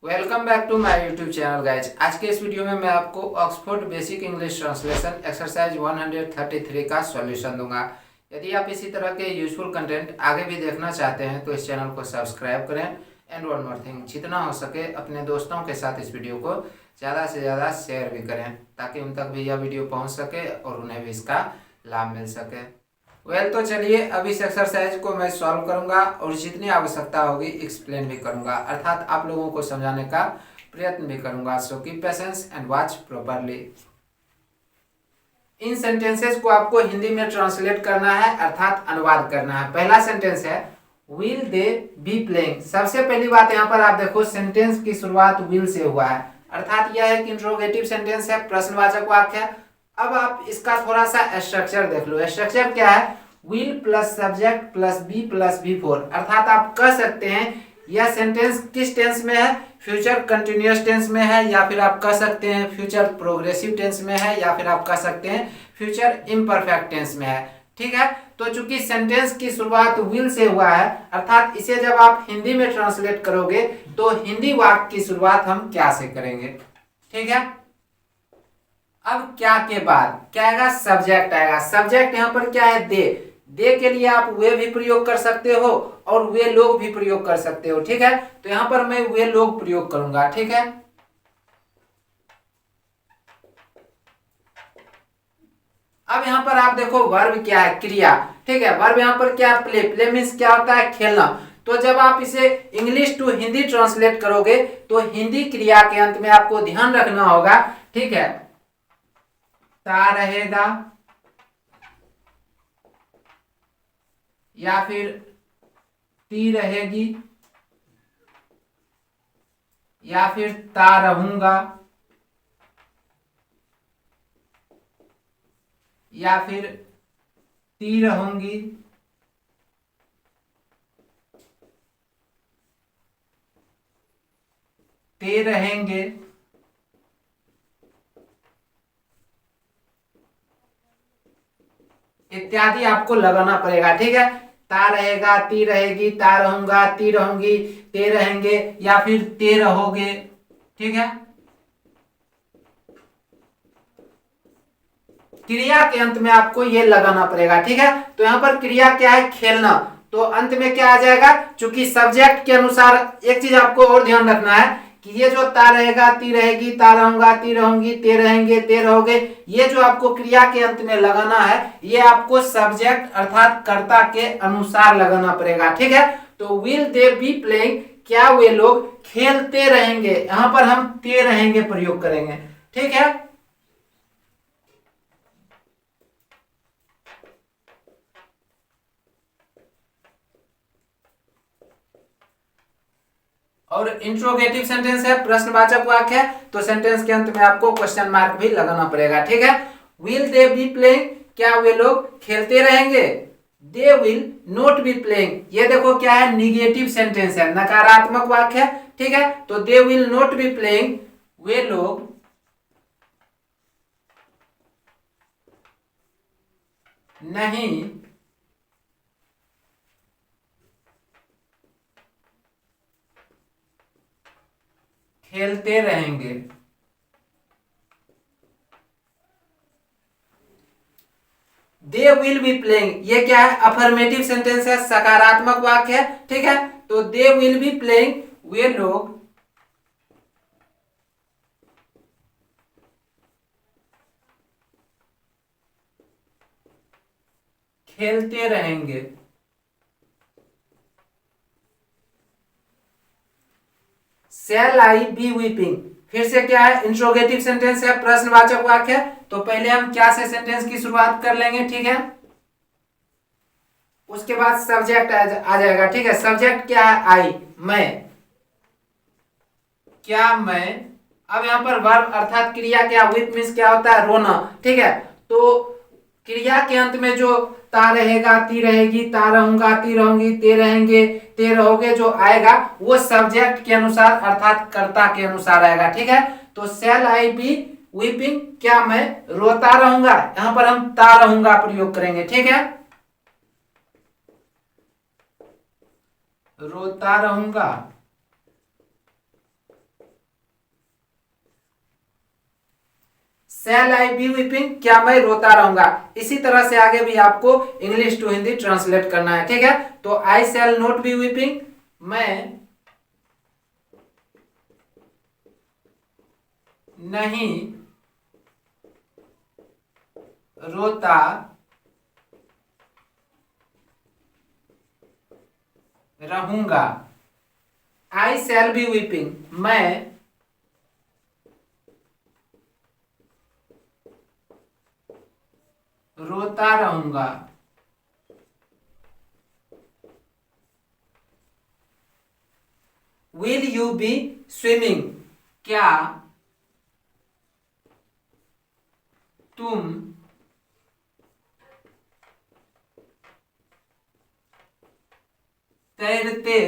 Welcome back to my YouTube channel guys. आज के इस वीडियो में मैं आपको Oxford basic English translation exercise 133 का सॉल्यूशन दूंगा। यदि आप इसी तरह के यूजफुल कंटेंट आगे भी देखना चाहते हैं तो इस चैनल को सब्सक्राइब करें। एंड वन मोर थिंग, जितना हो सके अपने दोस्तों के साथ इस वीडियो को ज़्यादा से ज़्यादा शेयर भी करें ताकि उन तक भी यह वीडियो पहुँच सके और उन्हें भी इसका लाभ मिल सके। तो चलिए अब इस एक्सरसाइज को मैं सॉल्व करूंगा और जितनी आवश्यकता होगी एक्सप्लेन भी करूंगा, अर्थात आप लोगों को समझाने का प्रयत्न भी करूंगा। So keep patience and watch properly. In sentences को आपको हिंदी में ट्रांसलेट करना है, अर्थात अनुवाद करना है। पहला सेंटेंस है विल दे बी प्लेइंग। सबसे पहली बात यहाँ पर आप देखो, सेंटेंस की शुरुआत विल से हुआ है, अर्थात यह एक इंट्रोगेटिव सेंटेंस है, प्रश्नवाचक वाक्य है। अब आप इसका थोड़ा सा स्ट्रक्चर देख लो। स्ट्रक्चर क्या है? Will plus subject plus be four, अर्थात आप कह सकते हैं यह सेंटेंस किस टेंस में है? फ्यूचर कंटिन्यूअस टेंस में है, या फिर आप कह सकते हैं फ्यूचर प्रोग्रेसिव टेंस में है, या फिर आप कह सकते हैं फ्यूचर इम्परफेक्ट टेंस में है। ठीक है, तो चूंकि सेंटेंस की शुरुआत विल से हुआ है, अर्थात इसे जब आप हिंदी में ट्रांसलेट करोगे तो हिंदी वाक्य की शुरुआत हम क्या से करेंगे। ठीक है, अब क्या के बाद क्या आएगा? सब्जेक्ट आएगा। सब्जेक्ट यहाँ पर क्या है? दे के लिए आप वे भी प्रयोग कर सकते हो और वे लोग भी प्रयोग कर सकते हो। ठीक है, तो यहाँ पर मैं वे लोग प्रयोग करूंगा। ठीक है, अब यहाँ पर आप देखो वर्ब क्या है? क्रिया। ठीक है, वर्ब यहाँ पर क्या? प्ले। प्ले मीन्स क्या होता है? खेलना। तो जब आप इसे इंग्लिश टू हिंदी ट्रांसलेट करोगे तो हिंदी क्रिया के अंत में आपको ध्यान रखना होगा। ठीक है, ता रहेगा या फिर ती रहेगी या फिर ता रहूंगा या फिर ती रहूंगी, ते रहेंगे, इत्यादि आपको लगाना पड़ेगा। ठीक है, ता रहेगा, ती रहेगी, ता रहूंगा, ती रहूंगी, ते रहेंगे या फिर ते रहोगे। ठीक है, क्रिया के अंत में आपको ये लगाना पड़ेगा। ठीक है, तो यहां पर क्रिया क्या है? खेलना। तो अंत में क्या आ जाएगा? चूंकि सब्जेक्ट के अनुसार एक चीज आपको और ध्यान रखना है कि ये जो ता रहेगा, ती रहेगी, ता रहूंगा, ती रहूंगी, ते रहेंगे, ते रहोगे, ये जो आपको क्रिया के अंत में लगाना है ये आपको सब्जेक्ट अर्थात कर्ता के अनुसार लगाना पड़ेगा। ठीक है, तो विल दे बी प्लेइंग, क्या वे लोग खेलते रहेंगे, यहां पर हम ते रहेंगे प्रयोग करेंगे। ठीक है, और इंट्रोगेटिव सेंटेंस है, प्रश्नवाचक वाक्य है, तो सेंटेंस के अंत में आपको क्वेश्चन मार्क भी लगाना पड़ेगा। ठीक है, विल दे बी प्लेइंग, क्या वे लोग खेलते रहेंगे? They will not be playing, ये देखो क्या है? निगेटिव सेंटेंस है, नकारात्मक वाक्य है। ठीक है, तो they will not be playing, वे लोग नहीं खेलते रहेंगे। दे विल बी प्लेइंग, ये क्या है? अफर्मेटिव सेंटेंस है, सकारात्मक वाक्य है। ठीक है, तो दे विल बी प्लेइंग, वे लोग खेलते रहेंगे। शैल आई बी वीपिंग, फिर से क्या है? इंट्रोगेटिव सेंटेंस है, प्रश्नवाचक वाक्य है। तो पहले हम क्या से सेंटेंस की शुरुआत कर लेंगे। ठीक है, उसके बाद सब्जेक्ट आ जाएगा। ठीक है, सब्जेक्ट क्या है? आई, मैं, क्या मैं। अब यहां पर वर्ब अर्थात क्रिया क्या? विप मीन्स क्या होता है? रोना। ठीक है, तो क्रिया के अंत में जो ता रहेगा, ती रहेगी, ता रहूंगा, ती रहूंगी, ते रहेंगे, ते रहोगे, जो आएगा वो सब्जेक्ट के अनुसार अर्थात कर्ता के अनुसार आएगा। ठीक है, तो शैल आई बी वीपिंग, क्या मैं रोता रहूंगा, यहां पर हम ता रहूंगा प्रयोग करेंगे। ठीक है, रोता रहूंगा शैल आई बी वीपिंग, क्या मैं रोता रहूंगा। इसी तरह से आगे भी आपको इंग्लिश टू हिंदी ट्रांसलेट करना है, ठीक है। तो आई शैल नॉट बी वीपिंग, मैं नहीं रोता रहूंगा। आई शैल बी वीपिंग, मैं रोता रहूंगा। विल यू बी स्विमिंग, क्या तुम तैरते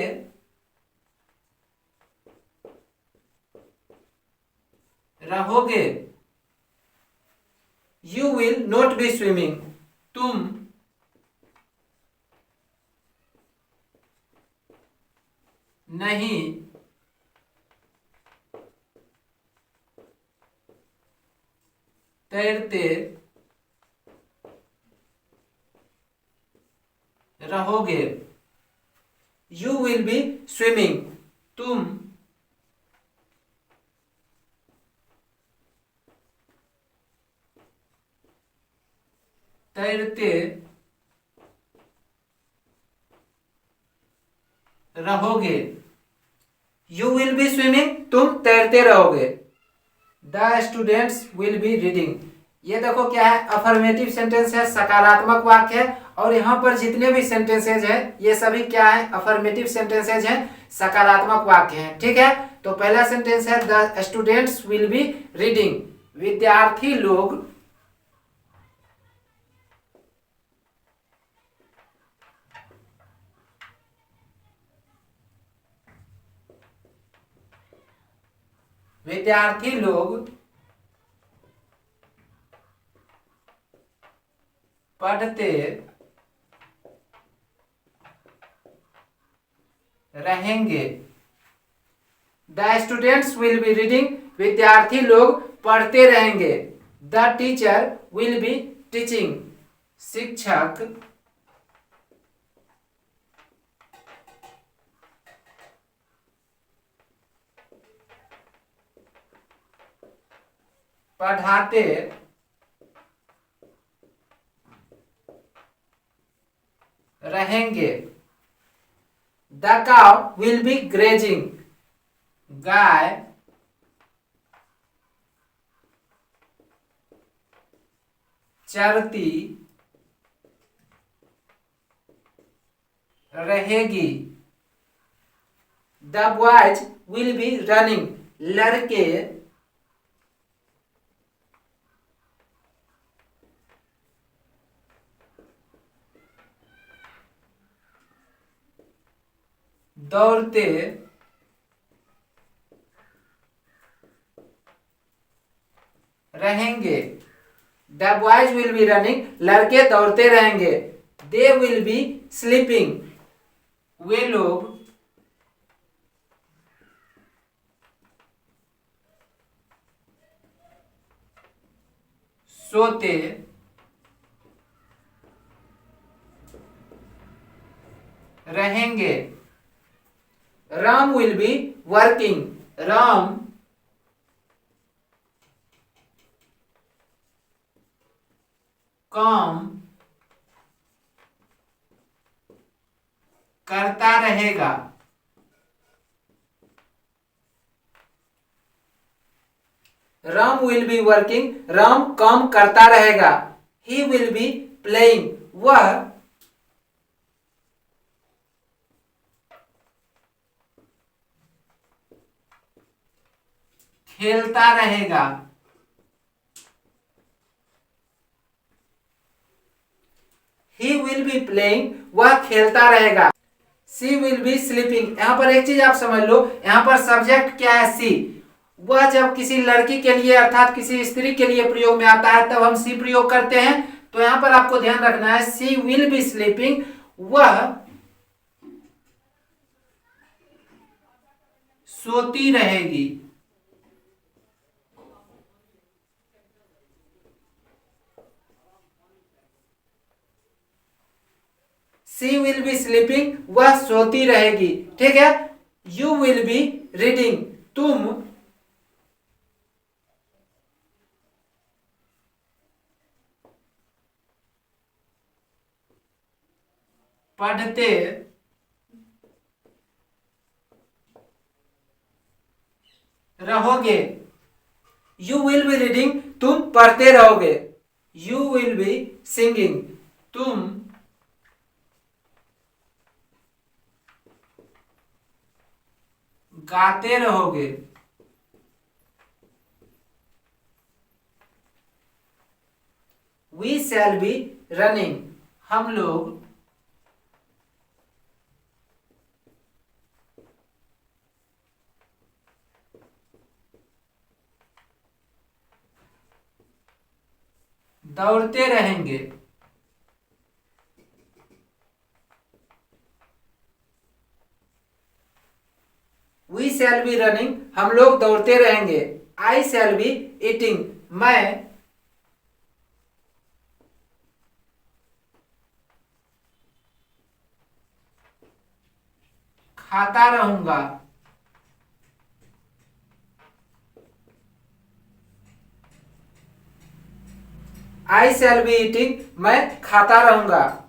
रहोगे। You will not B swimming, तुम नहीं तैरते रहोगे। यू विल बी स्विमिंग, तुम तैरते रहोगे। यू विल बी स्विमिंग, तुम तैरते रहोगे। The students will be reading, ये देखो क्या है, अफर्मेटिव सेंटेंस है, सकारात्मक वाक्य है। और यहाँ पर जितने भी सेंटेंसेज है ये सभी क्या है, अफर्मेटिव सेंटेंसेज हैं, सकारात्मक वाक्य हैं, ठीक है। तो पहला सेंटेंस है the students will be reading, विद्यार्थी लोग विद्यार्थी लोग पढ़ते रहेंगे। The students will be reading, विद्यार्थी लोग पढ़ते रहेंगे। The teacher will be teaching, शिक्षक पढ़ाते रहेंगे। The cow will be grazing, गाय चरती रहेगी। The boys will be running, लड़के दौड़ते रहेंगे। The boys will be running, लड़के दौड़ते रहेंगे। दे विल बी स्लीपिंग, वे लोग सोते रहेंगे। Ram will be working, Ram काम करता रहेगा। Ram will be working, Ram काम करता रहेगा। ही विल बी प्लेइंग, वह खेलता रहेगा। ही विल बी प्लेइंग, वह खेलता रहेगा। सी विल बी स्लीपिंग, यहां पर एक चीज आप समझ लो, यहां पर सब्जेक्ट क्या है, सी। वह जब किसी लड़की के लिए अर्थात किसी स्त्री के लिए प्रयोग में आता है तब हम सी प्रयोग करते हैं। तो यहां पर आपको ध्यान रखना है, सी विल बी स्लीपिंग, वह सोती रहेगी। विल बी स्लीपिंग, वह सोती रहेगी। ठीक है, यू विल बी रीडिंग, तुम पढ़ते रहोगे। यू विल बी रीडिंग, तुम पढ़ते रहोगे। यू विल बी सिंगिंग, तुम गाते रहोगे। वी शैल बी रनिंग, हम लोग दौड़ते रहेंगे। वी शैल बी रनिंग, हम लोग दौड़ते रहेंगे। आई शैल बी ईटिंग, मैं खाता रहूंगा। आई शैल बी ईटिंग, मैं खाता रहूंगा।